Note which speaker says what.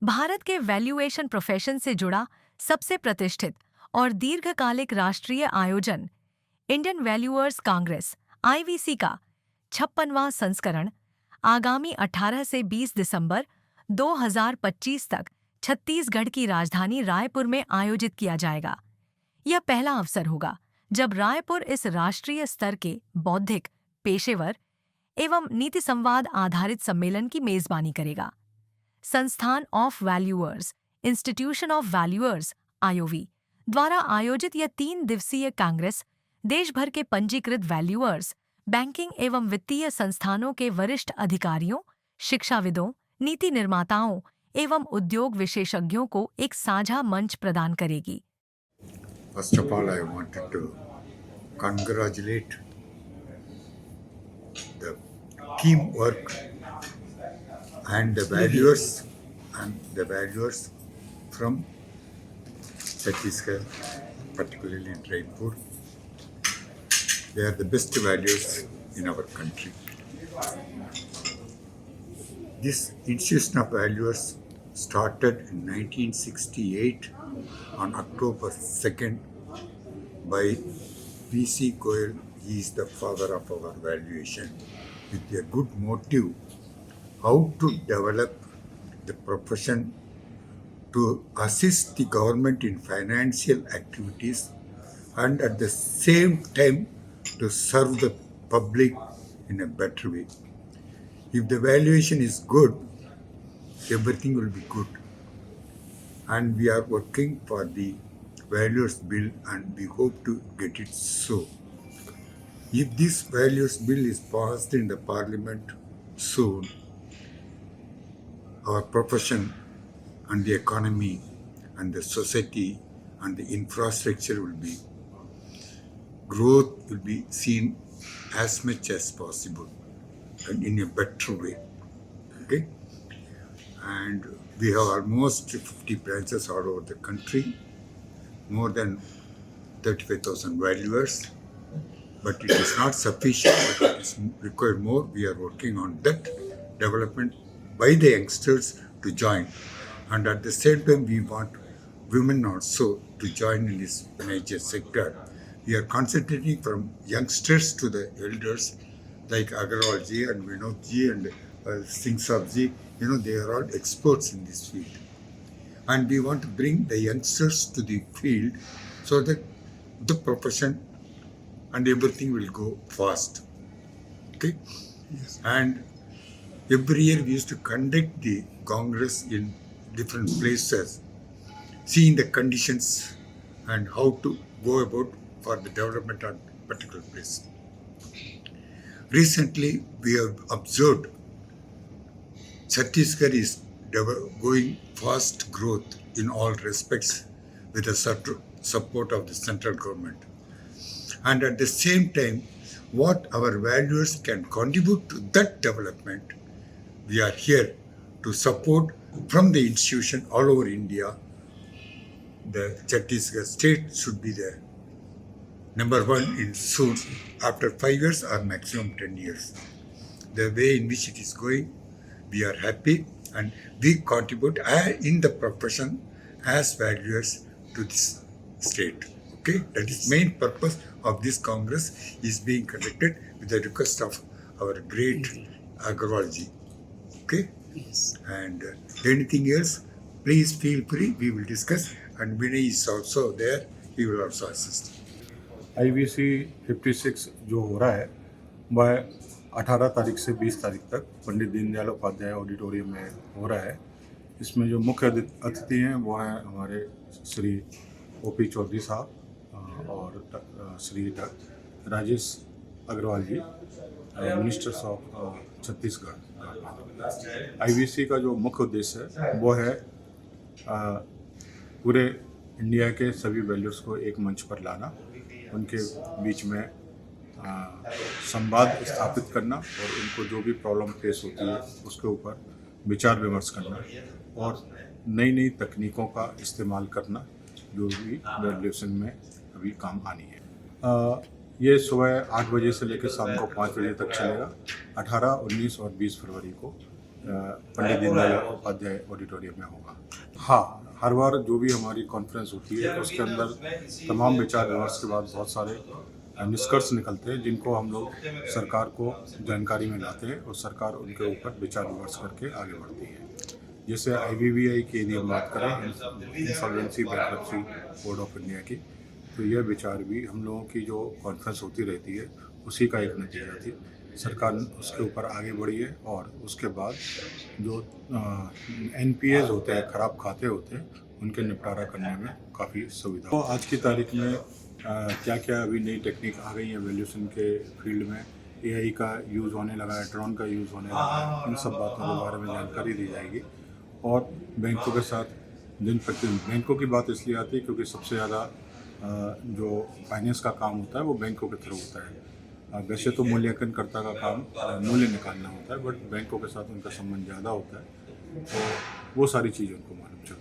Speaker 1: भारत के valuation profession से जुड़ा सबसे प्रतिष्ठित और दीर्घकालिक राष्ट्रीय आयोजन इंडियन वैल्यूअर्स कांग्रेस (आईवीसी) का 56वां संस्करण आगामी 18 से 20 दिसंबर 2025 तक छत्तीसगढ़ की राजधानी रायपुर में आयोजित किया जाएगा। यह पहला अवसर होगा जब रायपुर इस राष्ट्रीय स्तर के बौद्धिक, पेशेवर एवं नीति संवाद आधारित सम्मेलन की मेजबानी करेगा। संस्थान of valuers institution of valuers IOV द्वारा आयोजित यह 3 दिवसीय कांग्रेस देश भर के पंजीकृत वैल्यूअर्स, बैंकिंग एवं वित्तीय संस्थानों के वरिष्ठ अधिकारियों, शिक्षाविदों, नीति निर्माताओं एवं उद्योग विशेषज्ञों को एक साझा मंच प्रदान करेगी।
Speaker 2: First of all, I wanted to congratulate the teamwork and the valuers from Chhattisgarh, particularly in Raipur. They are the best values in our country. This institution of valuers started in 1968 on October 2nd by P.C. Goyal. He is the father of our valuation, with a good motive how to develop the profession to assist the government in financial activities and at the same time to serve the public in a better way. If the valuation is good, everything will be good. And we are working for the values bill and we hope to get it so. If this values bill is passed in the parliament soon, our profession and the economy and the society and the infrastructure will be, growth will be seen as much as possible and in a better way. Okay? And we have almost 50 branches all over the country, more than 35,000 valuers, but it is not sufficient, but it is required more. We are working on that development by the youngsters to join, and at the same time we want women also to join in this major sector. We are concentrating from youngsters to the elders like Agarwal ji and Vinod ji and Singh Saab ji. They are all experts in this field, and we want to bring the youngsters to the field so that the profession and everything will go fast. Okay? Yes. And every year we used to conduct the Congress in different places, seeing the conditions and how to go about for the development of particular place. Recently, we have observed Chhattisgarh is going fast growth in all respects with the support of the central government. And at the same time, what our valuers can contribute to that development, we are here to support from the institution all over India. The Chhattisgarh state should be the number one in soon, after 5 years or maximum 10 years. The way in which it is going, we are happy and we contribute in the profession as valuers to this state. Okay, that is main purpose of this Congress is being conducted with the request of our great Agarwal ji. Okay?
Speaker 3: Yes.
Speaker 2: And anything else, please feel free, we will discuss, and Vinay is also there, he will also assist.
Speaker 4: IVC 56 जो हो रहा है वह 18 तारीख से 20 तारीख तक Pandit Deendayal Upadhyay auditorium में हो रहा है। इसमें जो मुख्य अतिथि हैं वो हैं हमारे श्री ओपी चौधरी साहब और श्री राजेश अग्रवाल जी, मिनिस्टर्स ऑफ छत्तीसगढ़। IVC का जो मुख्य उद्देश्य है वो है पूरे इंडिया के सभी वैल्यूज़ को एक मंच पर लाना, उनके बीच में संवाद स्थापित करना और उनको जो भी प्रॉब्लम फेस होती है उसके ऊपर विचार विमर्श करना और नई नई तकनीकों का इस्तेमाल करना जो भी वैल्यूएशन में अभी काम आनी है। ये सुबह 8 बजे से लेकर शाम को 5 बजे तक चलेगा। 18, 19 और 20 फरवरी को पंडित दीनदयाल उपाध्याय ऑडिटोरियम में होगा। हाँ, हर बार जो भी हमारी कॉन्फ्रेंस होती है उसके अंदर तमाम विचार विमर्श के बाद बहुत सारे निष्कर्ष निकलते हैं जिनको हम लोग सरकार को जानकारी में लाते हैं और सरकार उनके ऊपर विचार विमर्श करके आगे बढ़ती है। जैसे IBBI की यदि हम बात करें, insolvency bankruptcy board of India की, तो यह विचार भी हम लोगों की जो कॉन्फ्रेंस होती रहती है उसी का एक नतीजा थी। सरकार उसके ऊपर आगे बढ़ी है और उसके बाद जो NPAs होते हैं, ख़राब खाते होते हैं, उनके निपटारा करने में काफ़ी सुविधा। तो आज की तारीख में क्या क्या अभी नई टेक्निक आ गई है वैल्यूएशन के फील्ड में, AI का यूज़ होने लगा है, ड्रोन का यूज़ होने लगा है, इन सब बातों के बारे में जानकारी दी जाएगी। और बैंकों के साथ दिन प्रतिदिन, बैंकों की बात इसलिए आती है क्योंकि सबसे ज़्यादा जो फाइनेंस का काम होता है वो बैंकों के थ्रू होता है। वैसे तो मूल्यांकन कर्ता का काम मूल्य निकालना होता है, बट बैंकों के साथ उनका संबंध ज़्यादा होता है, तो वो सारी चीज़ें उनको मालूम चलती है।